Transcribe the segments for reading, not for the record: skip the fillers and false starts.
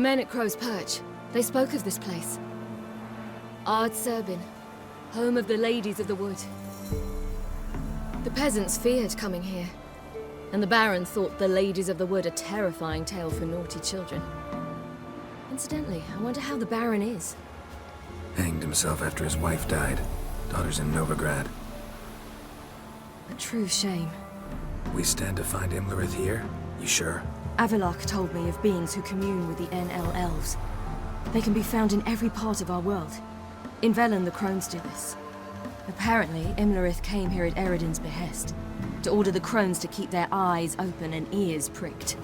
men at Crow's Perch, they spoke of this place. Ard Serbin, home of the Ladies of the Wood. The peasants feared coming here, and the Baron thought the Ladies of the Wood a terrifying tale for naughty children. Incidentally, I wonder how the Baron is. Hanged himself after his wife died. Daughter's in Novigrad. A true shame. We stand to find Imlerith here? You sure? Avallac'h told me of beings who commune with the NL Elves. They can be found in every part of our world. In Velen, the Crones do this. Apparently, Imlerith came here at Eredin's behest, to order the Crones to keep their eyes open and ears pricked,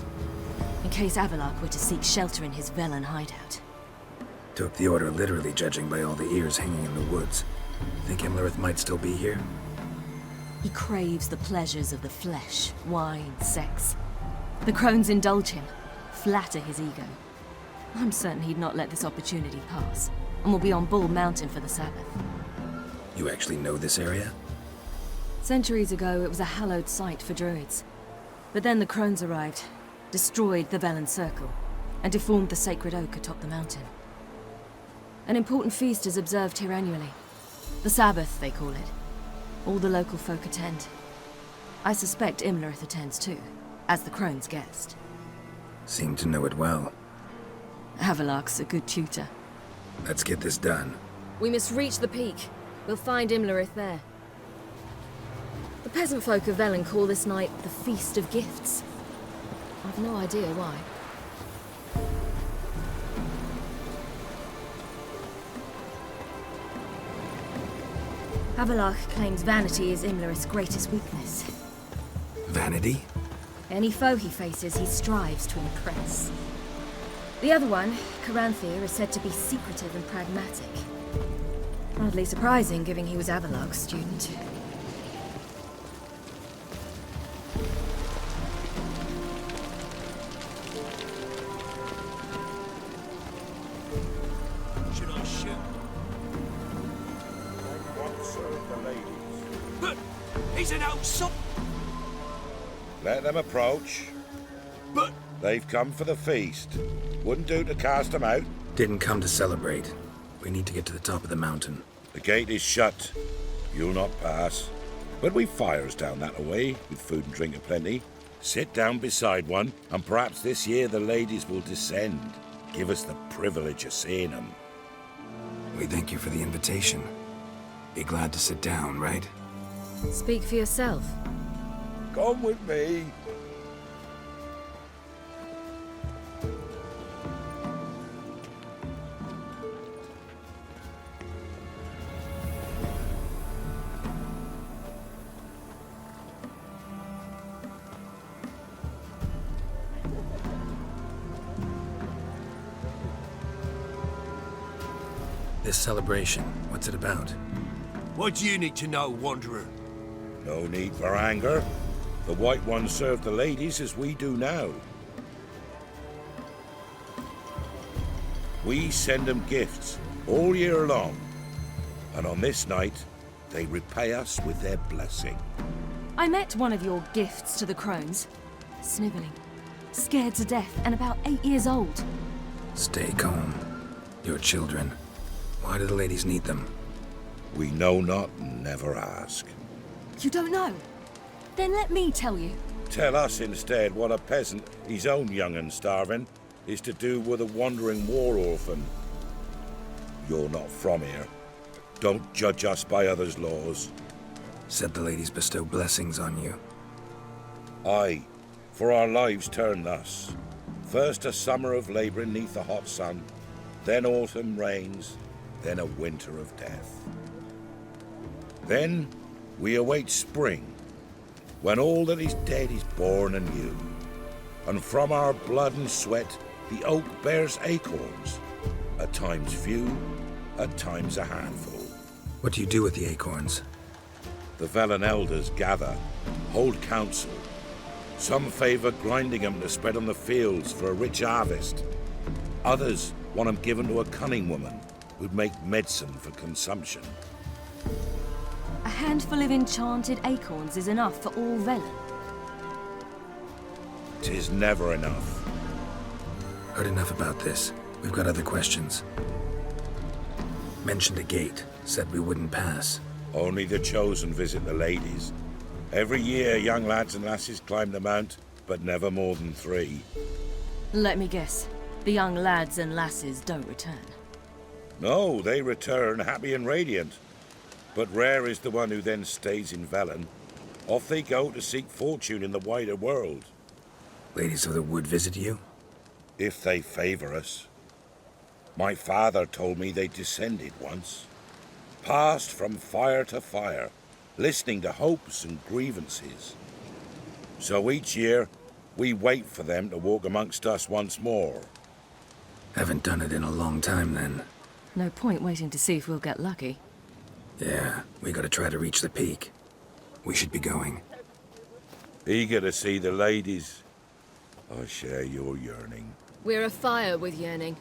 in case Avallac'h were to seek shelter in his Velen hideout. Took the order literally, judging by all the ears hanging in the woods. Think Imlerith might still be here? He craves the pleasures of the flesh, wine, sex. The Crones indulge him, flatter his ego. I'm certain he'd not let this opportunity pass, and will be on Bull Mountain for the Sabbath. You actually know this area? Centuries ago, it was a hallowed site for druids. But then the Crones arrived, destroyed the Velen Circle, and deformed the sacred oak atop the mountain. An important feast is observed here annually. The Sabbath, they call it. All the local folk attend. I suspect Imlerith attends too, as the Crone's guest. Seem to know it well. Avallac'h's a good tutor. Let's get this done. We must reach the peak. We'll find Imlerith there. The peasant folk of Velen call this night the Feast of Gifts. I've no idea why. Avallac'h claims vanity is Imlerith's greatest weakness. Vanity? Any foe he faces, he strives to impress. The other one, Caranthir, is said to be secretive and pragmatic. Hardly surprising, given he was Avallac'h's student. Should I shoot? But he's an old sop. Let them approach. But They've come for the feast. Wouldn't do to cast them out. Didn't come to celebrate. We need to get to the top of the mountain. The gate is shut. You'll not pass. But we've fires down that away, with food and drink aplenty. Sit down beside one, and perhaps this year the ladies will descend. Give us the privilege of seeing them. We thank you for the invitation. Be glad to sit down, right? Speak for yourself. Come with me. This celebration, what's it about? what do you need to know, Wanderer? No need for anger. The White Ones serve the ladies as we do now. We send them gifts all year long. And on this night, they repay us with their blessing. I met one of your gifts to the Crones. Snivelling. Scared to death and about 8 years old. Stay calm. Your children. Why do the ladies need them? We know not and never ask. You don't know? Then let me tell you. Tell us instead what a peasant, his own young and starving, is to do with a wandering war orphan. You're not from here. Don't judge us by others' laws. Said the ladies bestow blessings on you. Aye, for our lives turn thus. First a summer of labouring neath the hot sun, then autumn rains, then a winter of death. Then we await spring, when all that is dead is born anew. And from our blood and sweat the oak bears acorns, at times few, at times a handful. What do you do with the acorns? The Velen elders gather, hold council. Some favour grinding them to spread on the fields for a rich harvest. Others want them given to a cunning woman who'd make medicine for consumption. A handful of enchanted acorns is enough for all Velen. 'Tis never enough. Heard enough about this. We've got other questions. Mentioned a gate. Said we wouldn't pass. Only the chosen visit the ladies. Every year, young lads and lasses climb the mount, but never more than 3. Let me guess. The young lads and lasses don't return. No, they return happy and radiant. But rare is the one who then stays in Velen. Off they go to seek fortune in the wider world. Ladies of the Wood visit you? If they favor us. My father told me they descended once. Passed from fire to fire, listening to hopes and grievances. So each year, we wait for them to walk amongst us once more. Haven't done it in a long time, then. No point waiting to see if we'll get lucky. Yeah, we gotta try to reach the peak. We should be going. Eager to see the ladies. I share your yearning. We're afire with yearning.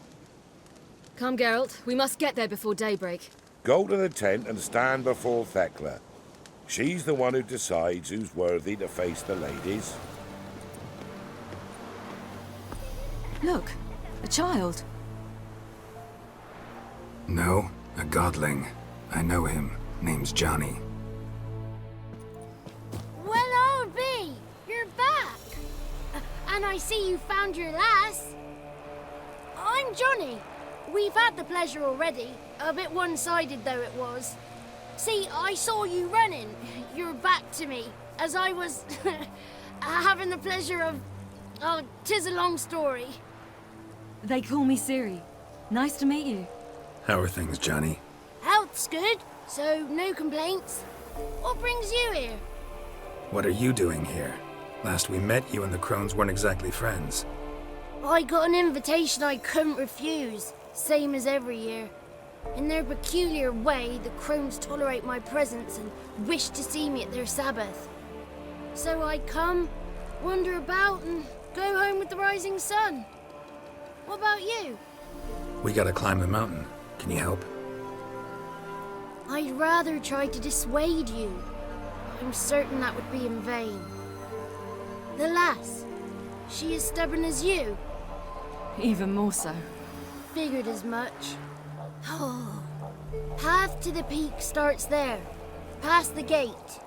Come, Geralt. We must get there before daybreak. Go to the tent and stand before Thekla. She's the one who decides who's worthy to face the ladies. Look, a child. No, a godling. I know him. Name's Johnny. Well, old B, you're back. And I see you found your lass. I'm Johnny. We've had the pleasure already. A bit one-sided though it was. See, I saw you running. Your back to me. As I was having the pleasure of... Oh, 'tis a long story. They call me Ciri. Nice to meet you. How are things, Johnny? Health's good, so no complaints. What brings you here? What are you doing here? Last we met, you and the Crones weren't exactly friends. I got an invitation I couldn't refuse, same as every year. In their peculiar way, the Crones tolerate my presence and wish to see me at their Sabbath. So I come, wander about, and go home with the rising sun. What about you? We gotta climb the mountain. Can you help? I'd rather try to dissuade you. I'm certain that would be in vain. The lass, she as stubborn as you. Even more so. Figured as much. Oh. Path to the peak starts there, past the gate.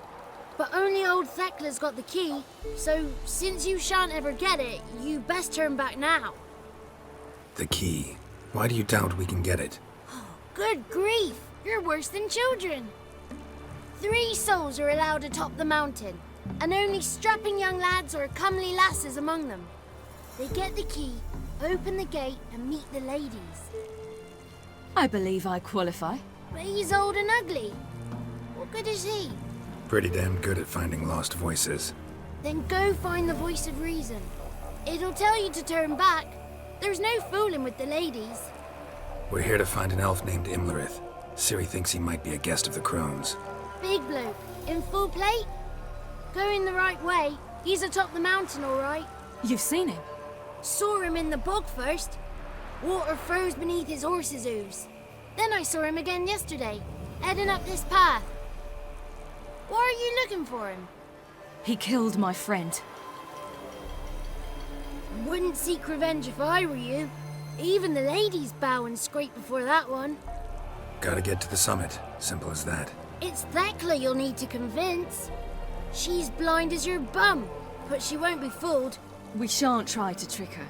But only old Thekla's got the key, so since you shan't ever get it, you best turn back now. The key. Why do you doubt we can get it? Good grief, you're worse than children. 3 souls are allowed atop the mountain, and only strapping young lads or comely lasses among them. They get the key, open the gate, and meet the ladies. I believe I qualify. But he's old and ugly. What good is he? Pretty damn good at finding lost voices. Then go find the voice of reason. It'll tell you to turn back. There's no fooling with the ladies. We're here to find an elf named Imlerith. Ciri thinks he might be a guest of the Crones. Big bloke, in full plate? Going the right way. He's atop the mountain, all right. You've seen him? Saw him in the bog first. Water froze beneath his horse's hooves. Then I saw him again yesterday, heading up this path. Why are you looking for him? He killed my friend. Wouldn't seek revenge if I were you. Even the ladies bow and scrape before that one. Gotta get to the summit. Simple as that. It's Thekla you'll need to convince. She's blind as your bum, but she won't be fooled. We shan't try to trick her.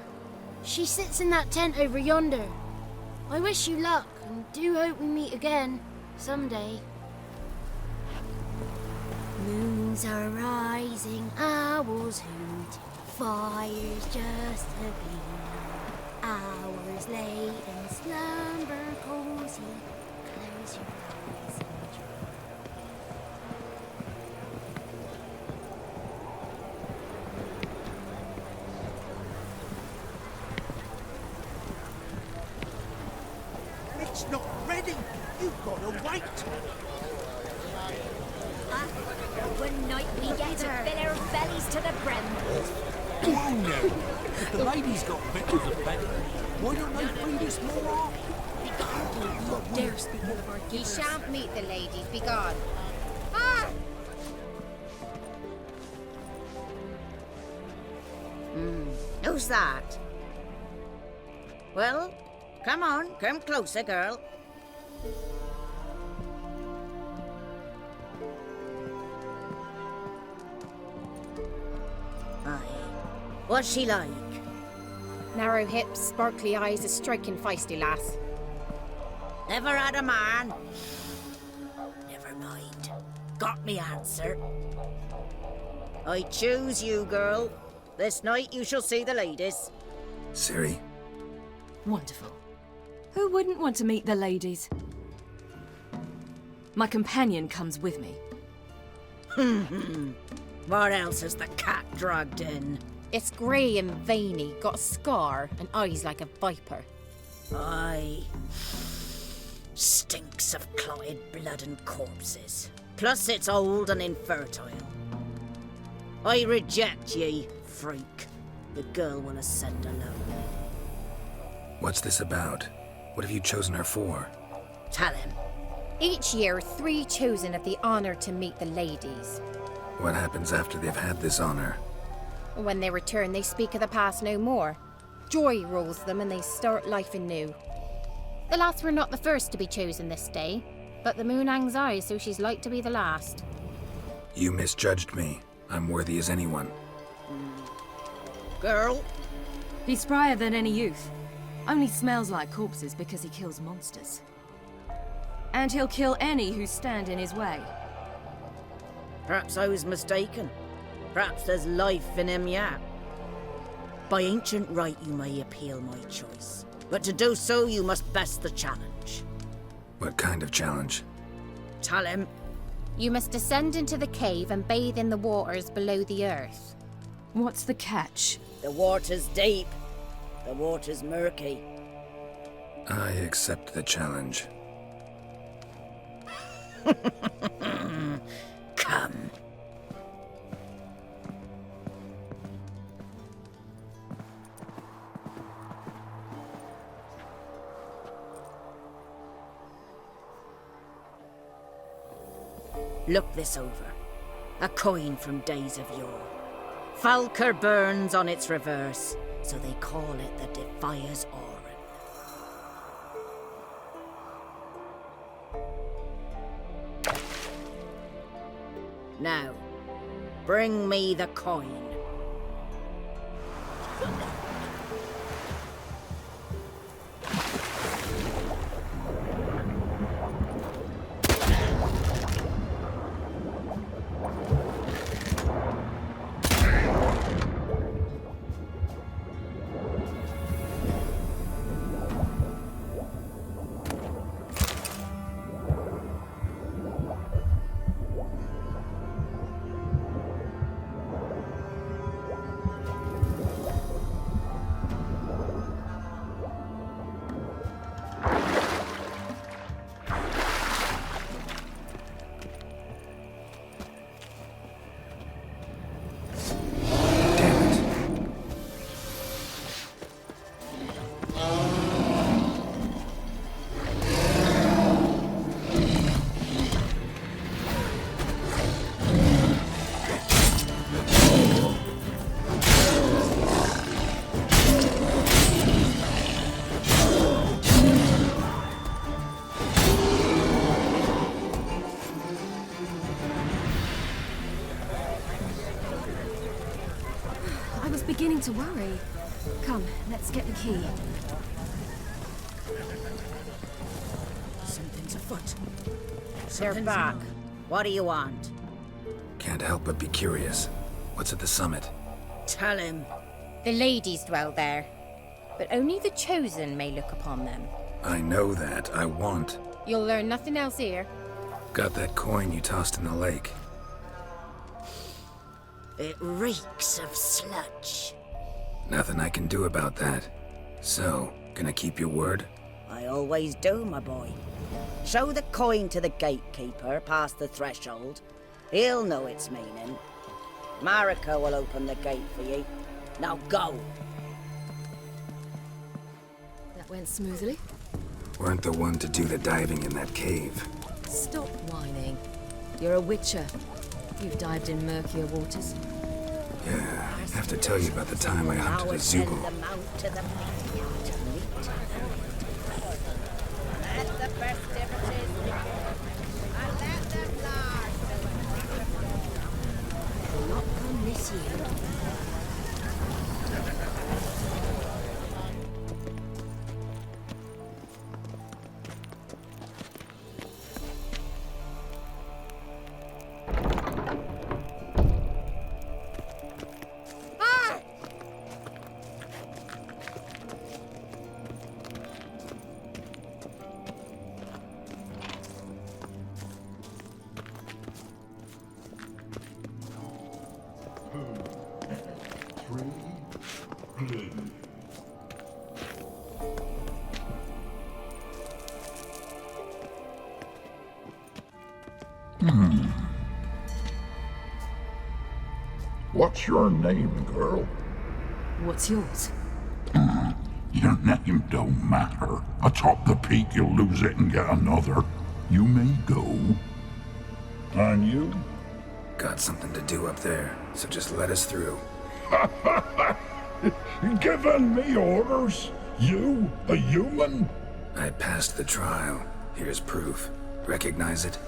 She sits in that tent over yonder. I wish you luck, and do hope we meet again, someday. Moons are rising, owls hoot, fires just a gleam. Hours late and slumber cozy, close your eyes and dream. It's not ready. You've got to wait. One night we get to fill our bellies to the brim. Go on now. If the ladies got victuals of plenty, why don't they feed us more? Dare speak of the bird. Ye shan't meet the ladies. Be gone. Ah! Who's that? Well, come on, come closer, girl. Aye. What's she like? Narrow hips, sparkly eyes, a striking feisty lass. Never had a man. Never mind. Got me answer. I choose you, girl. This night you shall see the ladies. Ciri, Wonderful. Who wouldn't want to meet the ladies? My companion comes with me. What else is the cat dragged in? It's grey and veiny, got a scar, and eyes like a viper. Aye. Stinks of clotted blood and corpses. Plus it's old and infertile. I reject ye, freak. The girl will ascend alone. what's this about? What have you chosen her for? Tell him. Each year, 3 chosen have the honour to meet the ladies. What happens after they've had this honor? When they return, they speak of the past no more. Joy rules them and they start life anew. The lass were not the first to be chosen this day, but the moon hangs high, so she's like to be the last. You misjudged me. I'm worthy as anyone. Girl, He's sprier than any youth. Only smells like corpses because he kills monsters. And he'll kill any who stand in his way. perhaps I was mistaken. Perhaps there's life in him yet. By ancient right you may appeal my choice. But to do so you must best the challenge. What kind of challenge? Tell him. You must descend into the cave and bathe in the waters below the earth. What's the catch? The water's deep. The water's murky. I accept the challenge. Come. Look this over. A coin from days of yore. Falker burns on its reverse, so they call it the Defier's Oran. Now, bring me the coin. Damn it. I was beginning to worry. Come, let's get the key. Something's afoot. They're Something's back. wrong. What do you want? Can't help but be curious. What's at the summit? Tell him. The ladies dwell there, but only the chosen may look upon them. I know that. I want. You'll learn nothing else here. Got that coin you tossed in the lake. It reeks of sludge. Nothing I can do about that. So, gonna keep your word? I always do, my boy. Show the coin to the gatekeeper past the threshold. He'll know its meaning. Marika will open the gate for you. Now go. That went smoothly. Weren't the one to do the diving in that cave. Stop whining. You're a witcher. You've dived in murkier waters. Yeah, I have to tell you about the time I hunted a Now send Zoogle. them out to the backyard to meet What's your name, girl? What's yours? Your name don't matter. Atop the peak, you'll lose it and get another. You may go. And you? Got something to do up there, so just let us through. Giving me orders? You, a human? I passed the trial. Here's proof. Recognize it?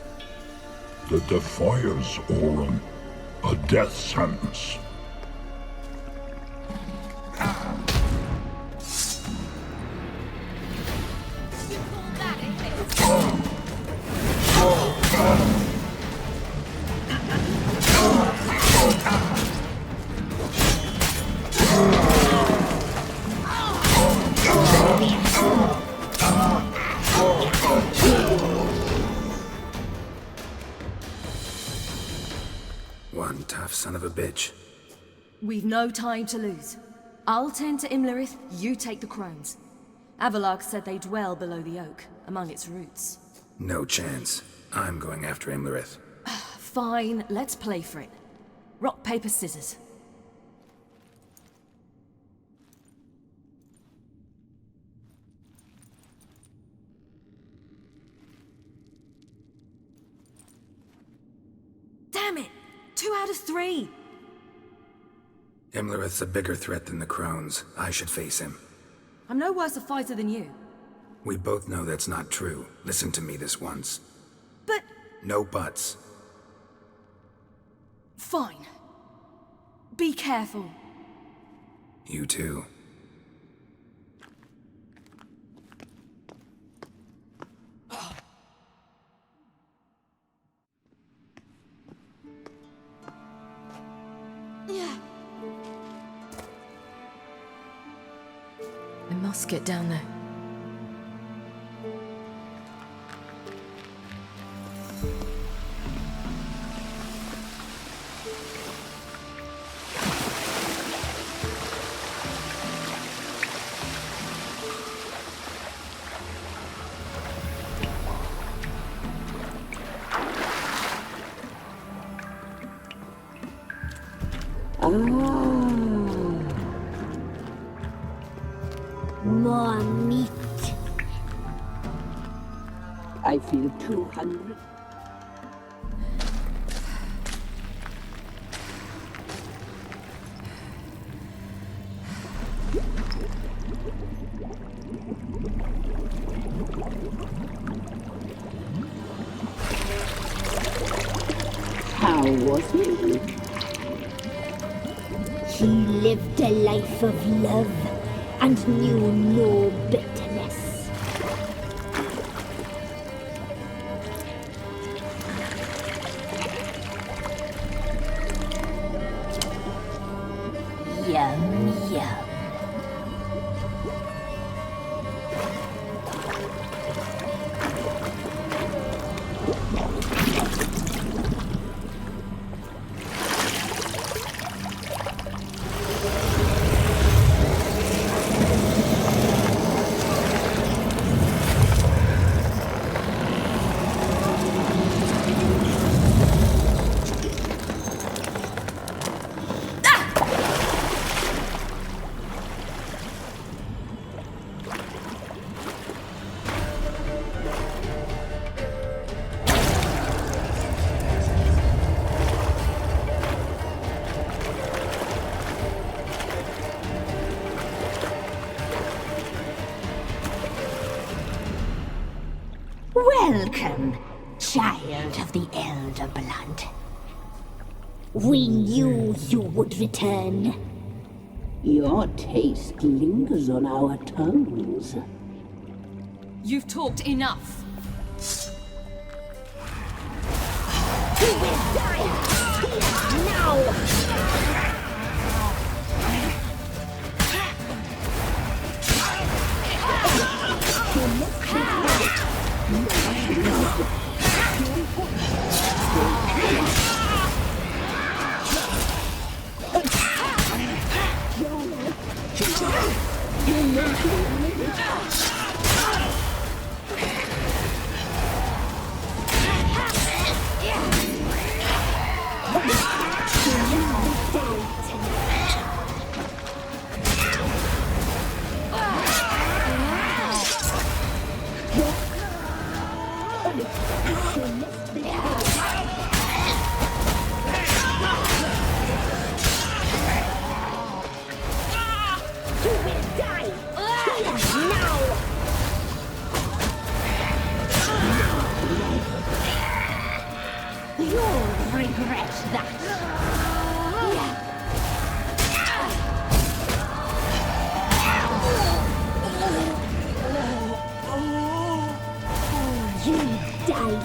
The Defiers, Orin. A death sentence. One tough son of a bitch. We've no time to lose. I'll tend to Imlerith, you take the crones. Avalark said they dwell below the oak, among its roots. No chance. I'm going after Imlerith. Fine, let's play for it. Rock, paper, scissors. Damn it! 2 out of 3! Imlerith's a bigger threat than the crones. I should face him. I'm no worse a fighter than you. We both know that's not true. Listen to me this once. But... No buts. fine. Be careful. You too. Yeah. I must get down there. More meat. I feel too hungry. How was he? He lived a life of love and knew no bitterness. Yum, yum. Welcome, child of the Elder Blood. We knew you would return. Your taste lingers on our tongues. You've talked enough. You will die now! You'll regret that. You died.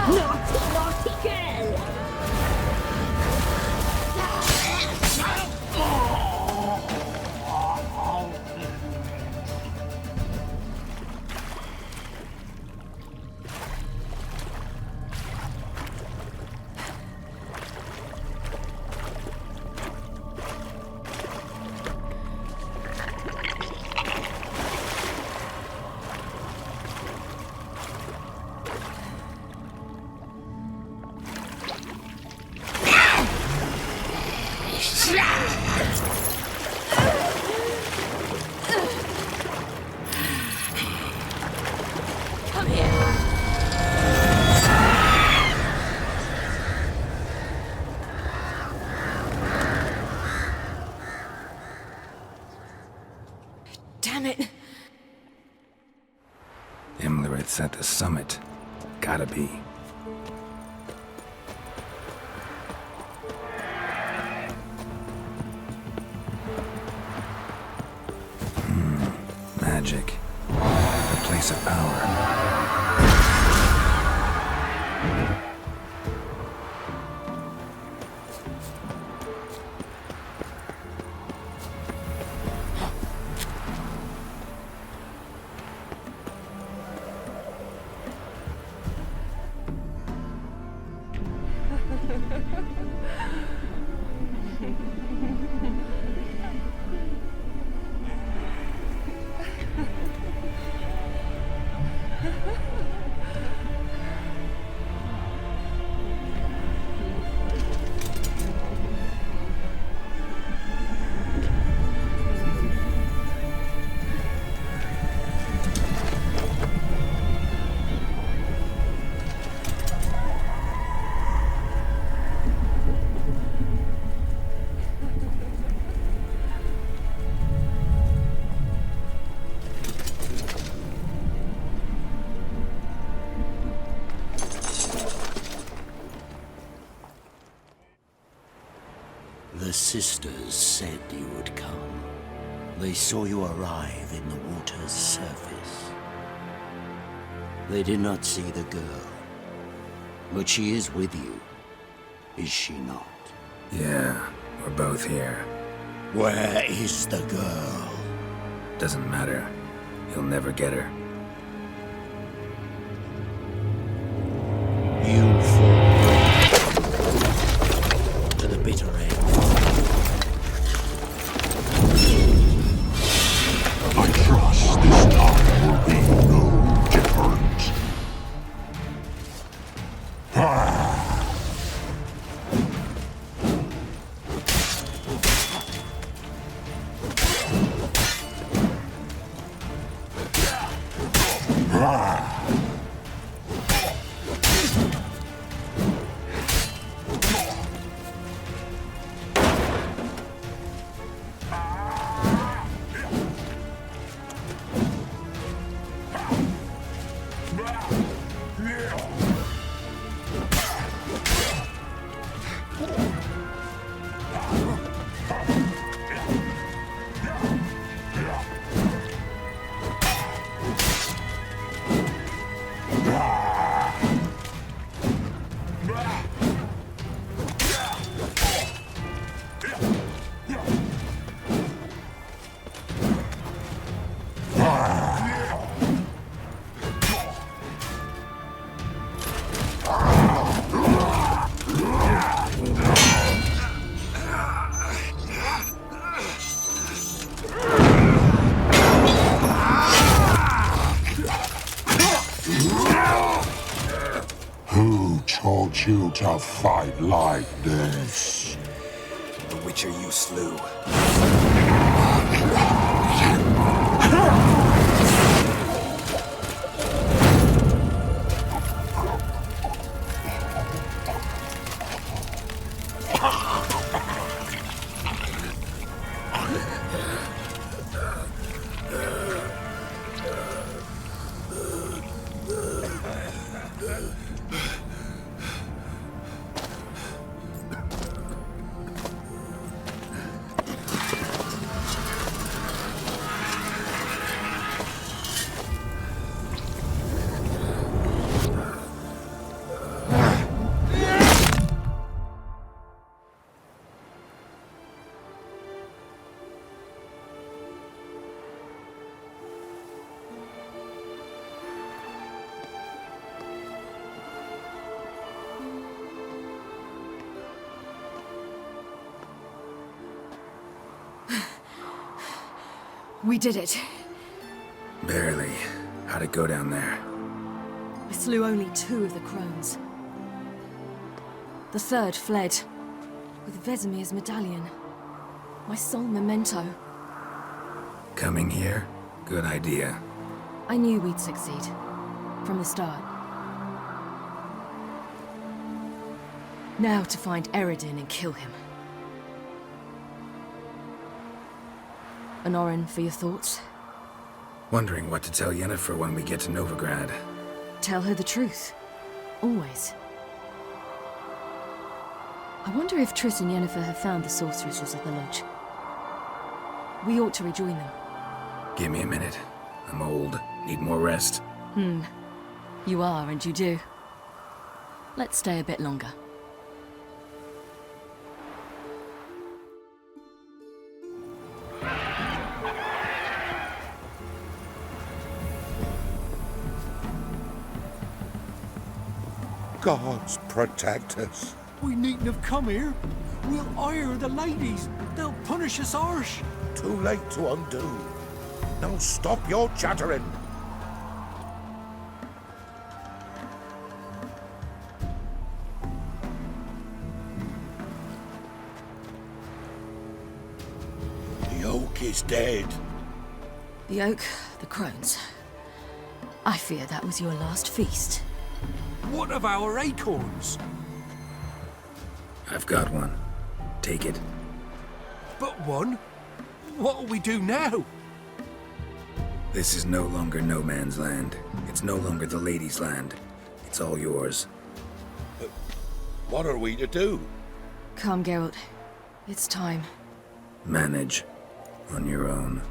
Naughty, naughty girl. Damn it! Imlerith's at the summit. Gotta be. Magic. The place of power. The sisters said you would come. They saw you arrive in the water's surface. They did not see the girl. But she is with you, is she not? Yeah, we're both here. Where is the girl? Doesn't matter. You'll never get her. You fall to the bitter end. I trust this time will be no different. Who taught you to fight like this? The Witcher you slew. We did it. Barely. How'd it go down there? I slew only 2 of the crones. The third fled, with Vesemir's medallion. My sole memento. Coming here? Good idea. I knew we'd succeed. From the start. Now to find Eredin and kill him. Honorin, for your thoughts? Wondering what to tell Yennefer when we get to Novigrad. Tell her the truth. Always. I wonder if Triss and Yennefer have found the sorceresses of the Lodge. We ought to rejoin them. Give me a minute. I'm old. Need more rest. You are, and you do. Let's stay a bit longer. Gods protect us. We needn't have come here. We'll ire the ladies. They'll punish us harsh. Too late to undo. Now stop your chattering. The oak is dead. The oak, the crones. I fear that was your last feast. What of our acorns? I've got one. Take it. But one? What'll we do now? This is no longer no man's land. It's no longer the lady's land. It's all yours. What are we to do? Come, Geralt. It's time. Manage. On your own.